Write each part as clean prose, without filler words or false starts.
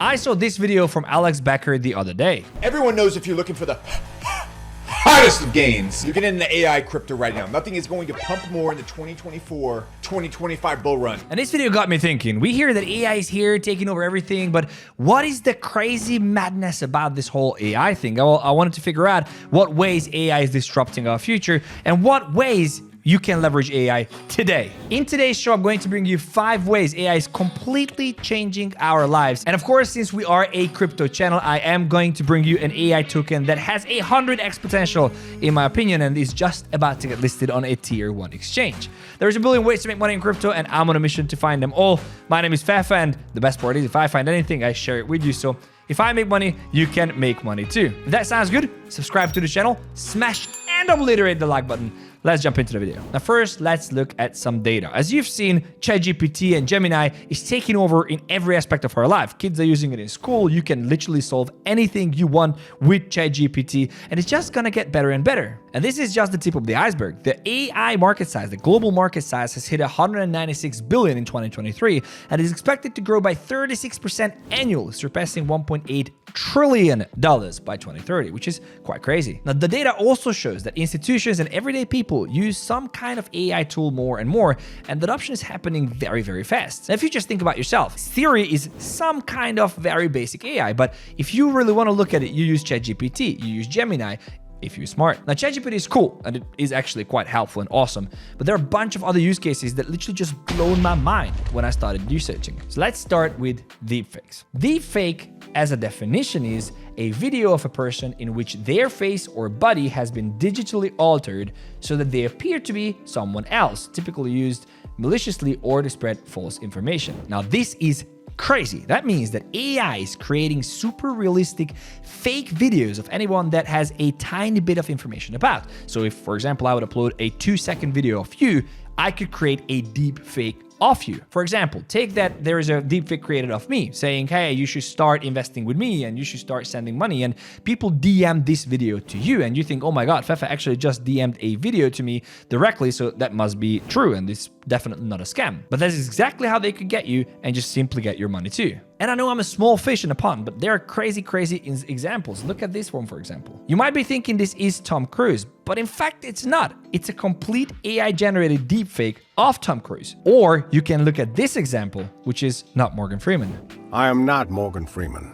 I saw this video from Alex Becker the other day. Everyone knows if you're looking for the hottest of gains, you get in the AI crypto right now. Nothing is going to pump more in the 2024-2025 bull run. And this video got me thinking. We hear that AI is here taking over everything, but what is the crazy madness about this whole AI thing? I wanted to figure out what ways AI is disrupting our future and what ways you can leverage AI today. In today's show, I'm going to bring you 5 ways AI is completely changing our lives. And of course, since we are a crypto channel, I am going to bring you an AI token that has 100x potential, in my opinion, and is just about to get listed on a tier 1 exchange. There's a billion ways to make money in crypto, and I'm on a mission to find them all. My name is Fefe, and the best part is if I find anything, I share it with you. So if I make money, you can make money too. If that sounds good, subscribe to the channel, smash and obliterate the like button. Let's jump into the video. Now first, let's look at some data. As you've seen, ChatGPT and Gemini is taking over in every aspect of our life. Kids are using it in school. You can literally solve anything you want with ChatGPT, and it's just gonna get better and better. And this is just the tip of the iceberg. The AI market size, the global market size, has hit 196 billion in 2023 and is expected to grow by 36% annually, surpassing $1.8 trillion by 2030, which is quite crazy. Now, the data also shows that institutions and everyday people use some kind of AI tool more and more, and the adoption is happening very, very fast. Now, if you just think about yourself, Siri is some kind of very basic AI, but if you really want to look at it, you use ChatGPT, you use Gemini, if you're smart. Now, ChatGPT is cool, and it is actually quite helpful and awesome, but there are a bunch of other use cases that literally just blown my mind when I started researching. So let's start with deepfakes. Deepfake, as a definition, is a video of a person in which their face or body has been digitally altered so that they appear to be someone else, typically used maliciously or to spread false information. Now, this is crazy. That means that AI is creating super realistic fake videos of anyone that has a tiny bit of information about. So if, for example, I would upload a 2-second video of you, I could create a deep fake of you. For example, take that there is a deepfake created of me saying, hey, you should start investing with me and you should start sending money, and people DM this video to you and you think, oh my God, Fefe actually just DM'd a video to me directly, so that must be true and it's definitely not a scam. But that's exactly how they could get you and just simply get your money too. And I know I'm a small fish in a pond, but there are crazy examples. Look at this one, for example. You might be thinking this is Tom Cruise, but in fact, it's not. It's a complete AI-generated deepfake of Tom Cruise. Or you can look at this example, which is not Morgan Freeman. I am not Morgan Freeman,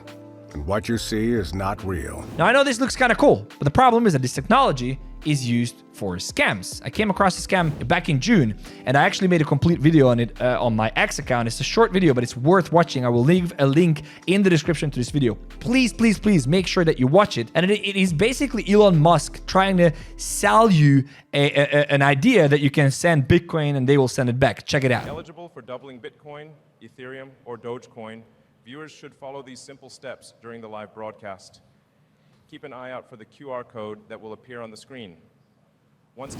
and what you see is not real. Now, I know this looks kind of cool, but the problem is that this technology is used for scams. I came across a scam back in June, and I actually made a complete video on it on my X account. It's a short video, but it's worth watching. I will leave a link in the description to this video. Please, please, please make sure that you watch it. And it is basically Elon Musk trying to sell you an idea that you can send Bitcoin and they will send it back. Check it out. Eligible for doubling Bitcoin, Ethereum, or Dogecoin, viewers should follow these simple steps during the live broadcast. Keep an eye out for the QR code that will appear on the screen.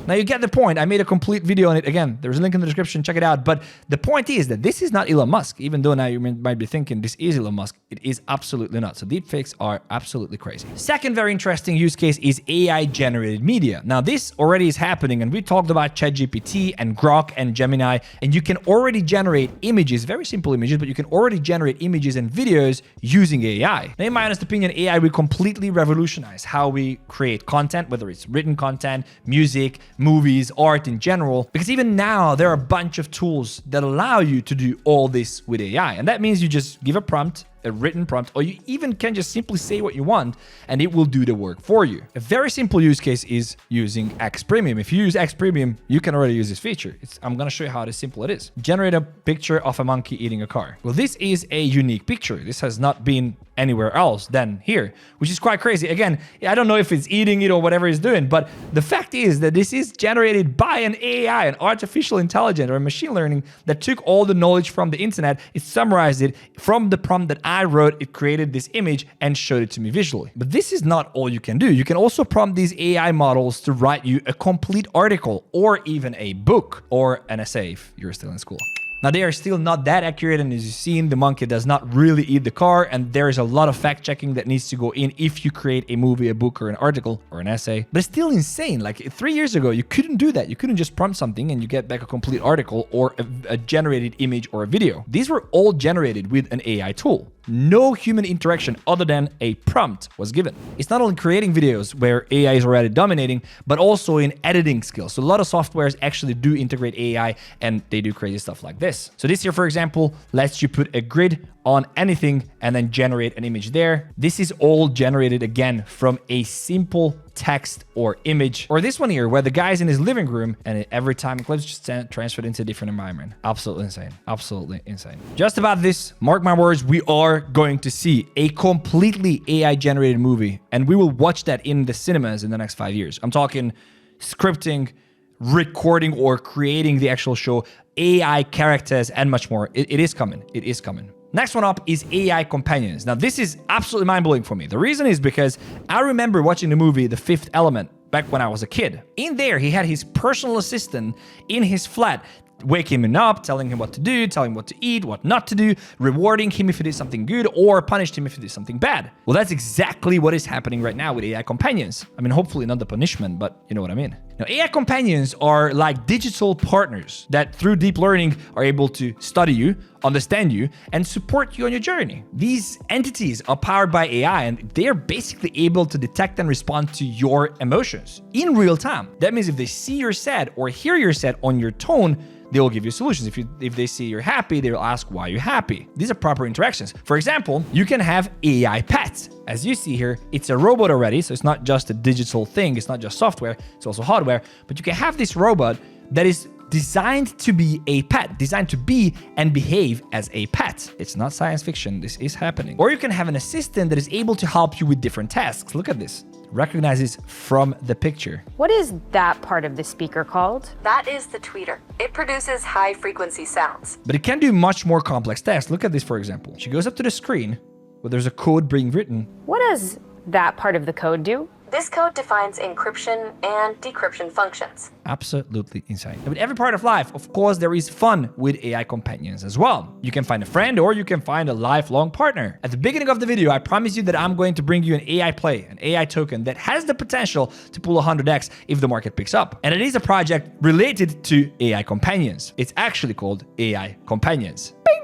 Now you get the point. I made a complete video on it. Again, there's a link in the description. Check it out. But the point is that this is not Elon Musk. Even though now you might be thinking this is Elon Musk, it is absolutely not. So deepfakes are absolutely crazy. Second very interesting use case is AI-generated media. Now this already is happening, and we talked about ChatGPT and Grok and Gemini, and you can already generate images, very simple images, but you can already generate images and videos using AI. Now, in my honest opinion, AI will completely revolutionize how we create content, whether it's written content, music, movies, art in general, because even now there are a bunch of tools that allow you to do all this with AI. And that means you just give a prompt, a written prompt, or you even can just simply say what you want and it will do the work for you. A very simple use case is using X Premium. If you use X Premium, you can already use this feature. I'm going to show you how simple it is. Generate a picture of a monkey eating a car. Well, this is a unique picture. This has not been anywhere else than here, which is quite crazy. Again, I don't know if it's eating it or whatever it's doing, but the fact is that this is generated by an AI, an artificial intelligence or machine learning that took all the knowledge from the internet, it summarized it from the prompt that I wrote, it created this image and showed it to me visually. But this is not all you can do. You can also prompt these AI models to write you a complete article or even a book or an essay if you're still in school. Now, they are still not that accurate, and as you've seen, the monkey does not really eat the car, and there is a lot of fact checking that needs to go in if you create a movie, a book, or an article, or an essay. But it's still insane. Like 3 years ago, you couldn't do that. You couldn't just prompt something and you get back a complete article or a generated image or a video. These were all generated with an AI tool. no human interaction other than a prompt was given. It's not only creating videos where AI is already dominating, but also in editing skills. So a lot of softwares actually do integrate AI and they do crazy stuff like this. So this here, for example, lets you put a grid on anything and then generate an image there. This is all generated again from a simple text or image. Or this one here where the guy's in his living room and every time it clicks, just transferred into a different environment. Absolutely insane. Absolutely insane. Just about this, mark my words, we are going to see a completely AI generated movie, and we will watch that in the cinemas in the next 5 years. I'm talking scripting, recording or creating the actual show, AI characters, and much more. It is coming. It is coming. Next one up is AI Companions. Now, this is absolutely mind-blowing for me. The reason is because I remember watching the movie The Fifth Element back when I was a kid. In there, he had his personal assistant in his flat, waking him up, telling him what to do, telling him what to eat, what not to do, rewarding him if he did something good, or punished him if he did something bad. Well, that's exactly what is happening right now with AI Companions. I mean, hopefully not the punishment, but you know what I mean. Now, AI Companions are like digital partners that through deep learning are able to study you, understand you, and support you on your journey. These entities are powered by AI, and they're basically able to detect and respond to your emotions in real time. That means if they see you're sad or hear you're sad on your tone, they will give you solutions. If they see you're happy, they will ask why you're happy. These are proper interactions. For example, you can have AI pets. As you see here, it's a robot already, so it's not just a digital thing, it's not just software, it's also hardware, but you can have this robot that is designed to be a pet, designed to be and behave as a pet. It's not science fiction, this is happening. Or you can have an assistant that is able to help you with different tasks. Look at this. Recognizes from the picture. What is that part of the speaker called? That is the tweeter. It produces high-frequency sounds. But it can do much more complex tasks. Look at this, for example. She goes up to the screen where there's a code being written. What does that part of the code do? This code defines encryption and decryption functions. Absolutely insane. With every part of life, of course, there is fun with AI companions as well. You can find a friend or you can find a lifelong partner. At the beginning of the video, I promised you that I'm going to bring you an AI play, an AI token that has the potential to pull 100x if the market picks up. And it is a project related to AI companions. It's actually called AI Companions. Bing!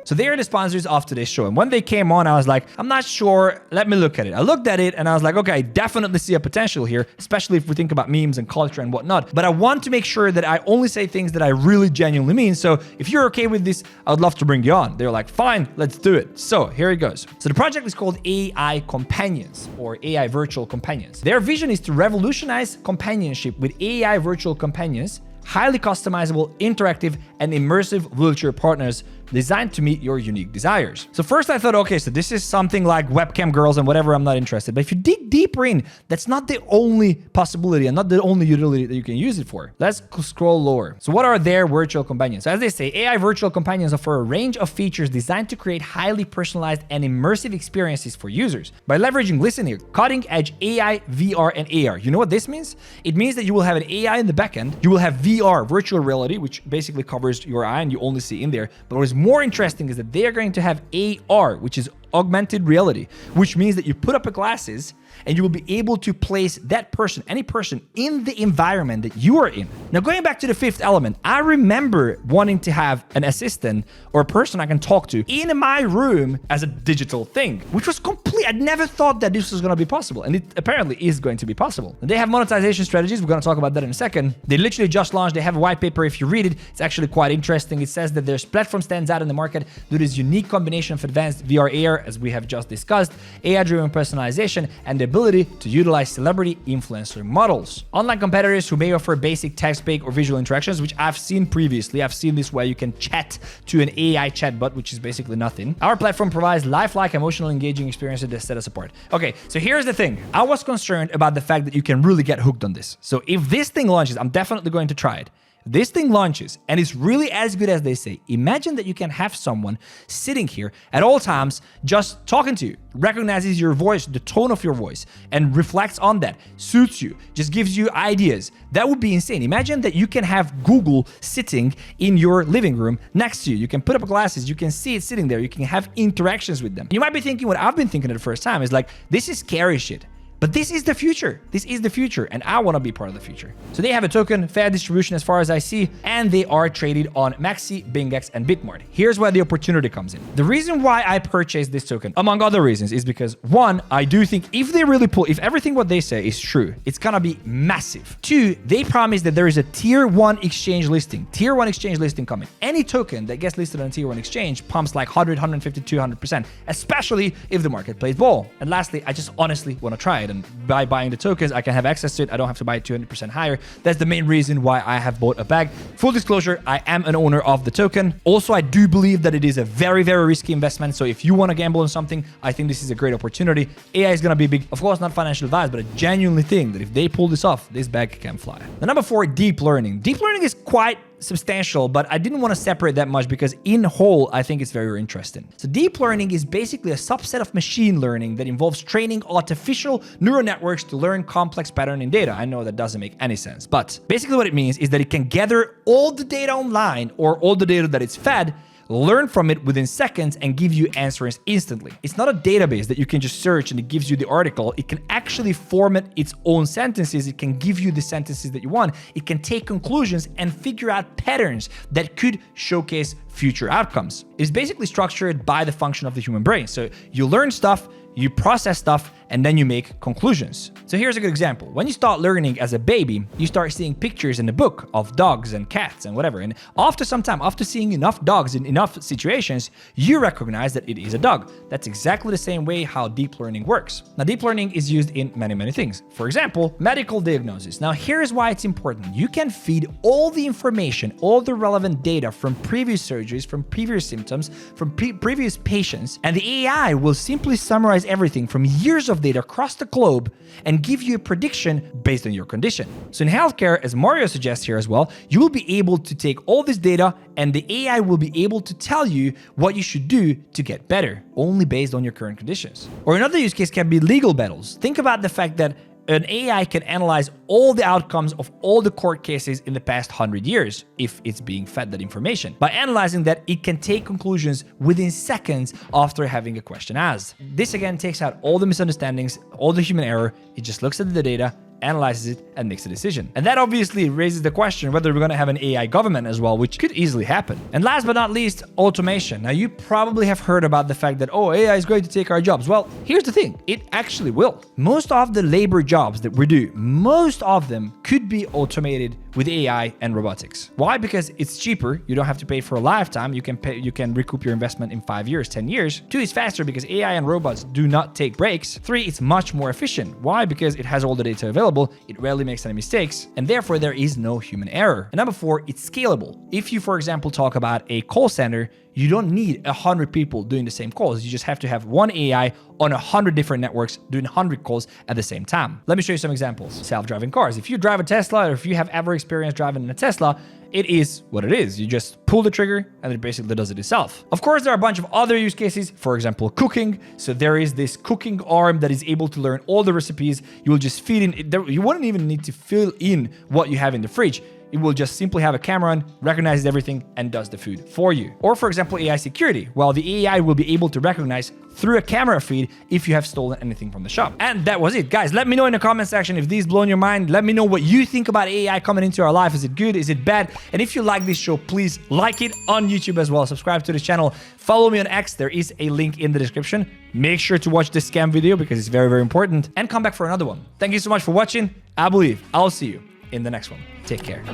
So they are the sponsors of today's show. And when they came on, I was like, I'm not sure. Let me look at it. I looked at it and I was like, okay, I definitely see a potential here, especially if we think about memes and culture and whatnot. But I want to make sure that I only say things that I really genuinely mean. So if you're okay with this, I would love to bring you on. They're like, fine, let's do it. So here it goes. So the project is called AI Companions or AI Virtual Companions. Their vision is to revolutionize companionship with AI virtual companions, highly customizable, interactive, and immersive virtual partners designed to meet your unique desires. So first I thought, okay, so this is something like webcam girls and whatever, I'm not interested. But if you dig deeper in, that's not the only possibility and not the only utility that you can use it for. Let's scroll lower. So what are their virtual companions? So as they say, AI virtual companions offer a range of features designed to create highly personalized and immersive experiences for users. By leveraging, listen here, cutting-edge AI, VR, and AR. You know what this means? It means that you will have an AI in the backend, you will have VR, virtual reality, which basically covers your eye and you only see in there. But what is more interesting is that they are going to have AR, which is augmented reality, which means that you put up a glasses and you will be able to place that person, any person, in the environment that you are in. Now, going back to the Fifth Element, I remember wanting to have an assistant or a person I can talk to in my room as a digital thing, which was complete. I'd never thought that this was going to be possible, and it apparently is going to be possible. And they have monetization strategies. We're going to talk about that in a second. They literally just launched. They have a white paper. If you read it, it's actually quite interesting. It says that their platform stands out in the market due to this unique combination of advanced VR AR, as we have just discussed, AI-driven personalization, and the ability to utilize celebrity influencer models. Unlike competitors who may offer basic text-based or visual interactions, which I've seen previously, I've seen this where you can chat to an AI chatbot, which is basically nothing. Our platform provides lifelike, emotional, engaging experiences that set us apart. Okay, so here's the thing. I was concerned about the fact that you can really get hooked on this. So if this thing launches, I'm definitely going to try it. This thing launches and it's really as good as they say. Imagine that you can have someone sitting here at all times just talking to you, recognizes your voice, the tone of your voice, and reflects on that, suits you, just gives you ideas. That would be insane. Imagine that you can have Google sitting in your living room next to you. You can put up glasses, you can see it sitting there, you can have interactions with them. You might be thinking what I've been thinking at the first time is like, this is scary shit. But this is the future. This is the future, and I want to be part of the future. So they have a token, fair distribution as far as I see, and they are traded on Maxi, BingX, and Bitmart. Here's where the opportunity comes in. The reason why I purchased this token, among other reasons, is because one, I do think if they really pull, if everything what they say is true, it's gonna be massive. Two, they promise that there is a tier 1 exchange listing. Tier 1 exchange listing coming. Any token that gets listed on a tier 1 exchange pumps like 100, 150, 200%, especially if the market plays ball. And lastly, I just honestly want to try it. And by buying the tokens, I can have access to it. I don't have to buy it 200% higher. That's the main reason why I have bought a bag. Full disclosure, I am an owner of the token. Also, I do believe that it is a very, very risky investment. So if you want to gamble on something, I think this is a great opportunity. AI is going to be big. Of course, not financial advice, but I genuinely think that if they pull this off, this bag can fly. The number 4, deep learning. Deep learning is quite substantial, but I didn't want to separate that much because in whole, I think it's very, very interesting. So deep learning is basically a subset of machine learning that involves training artificial neural networks to learn complex pattern in data. I know that doesn't make any sense, but basically what it means is that it can gather all the data online or all the data that it's fed, learn from it within seconds, and give you answers instantly. It's not a database that you can just search and it gives you the article. It can actually format its own sentences. It can give you the sentences that you want. It can take conclusions and figure out patterns that could showcase future outcomes. It's basically structured by the function of the human brain. So you learn stuff, you process stuff, and then you make conclusions. So here's a good example. When you start learning as a baby, you start seeing pictures in the book of dogs and cats and whatever. And after some time, after seeing enough dogs in enough situations, you recognize that it is a dog. That's exactly the same way how deep learning works. Now, deep learning is used in many, many things. For example, medical diagnosis. Now, here's why it's important. You can feed all the information, all the relevant data from previous surgeries, from previous symptoms, from previous patients, and the AI will simply summarize everything from years of data across the globe and give you a prediction based on your condition. So in healthcare, as Mario suggests here as well, you will be able to take all this data and the AI will be able to tell you what you should do to get better, only based on your current conditions. Or another use case can be legal battles. Think about the fact that an AI can analyze all the outcomes of all the court cases in the past 100 years if it's being fed that information. By analyzing that, it can take conclusions within seconds after having a question asked. This again takes out all the misunderstandings, all the human error. It just looks at the data, analyzes it, and makes a decision. And that obviously raises the question whether we're going to have an AI government as well, which could easily happen. And last but not least, automation. Now, you probably have heard about the fact that, oh, AI is going to take our jobs. Well, here's the thing. It actually will. Most of the labor jobs that we do, most of them could be automated with AI and robotics. Why? Because it's cheaper. You don't have to pay for a lifetime. You can recoup your investment in 5 years, 10 years. 2, it's faster because AI and robots do not take breaks. 3, it's much more efficient. Why? Because it has all the data available. It rarely makes any mistakes, and therefore there is no human error. And number 4, it's scalable. If you, for example, talk about a call center, you don't need 100 people doing the same calls. You just have to have one AI on 100 different networks doing 100 calls at the same time. Let me show you some examples. Self-driving cars. If you drive a Tesla, or if you have ever experienced driving in a Tesla, it is what it is. You just pull the trigger and it basically does it itself. Of course, there are a bunch of other use cases. For example, cooking. So there is this cooking arm that is able to learn all the recipes. You will just feed in. You wouldn't even need to fill in what you have in the fridge. It will just simply have a camera on, recognizes everything, and does the food for you. Or for example, AI security. Well, the AI will be able to recognize through a camera feed if you have stolen anything from the shop. And that was it. Guys, let me know in the comment section if these blown your mind. Let me know what you think about AI coming into our life. Is it good? Is it bad? And if you like this show, please like it on YouTube as well. Subscribe to the channel. Follow me on X. There is a link in the description. Make sure to watch this scam video because it's very, very important. And come back for another one. Thank you so much for watching. I believe I'll see you in the next one. Take care.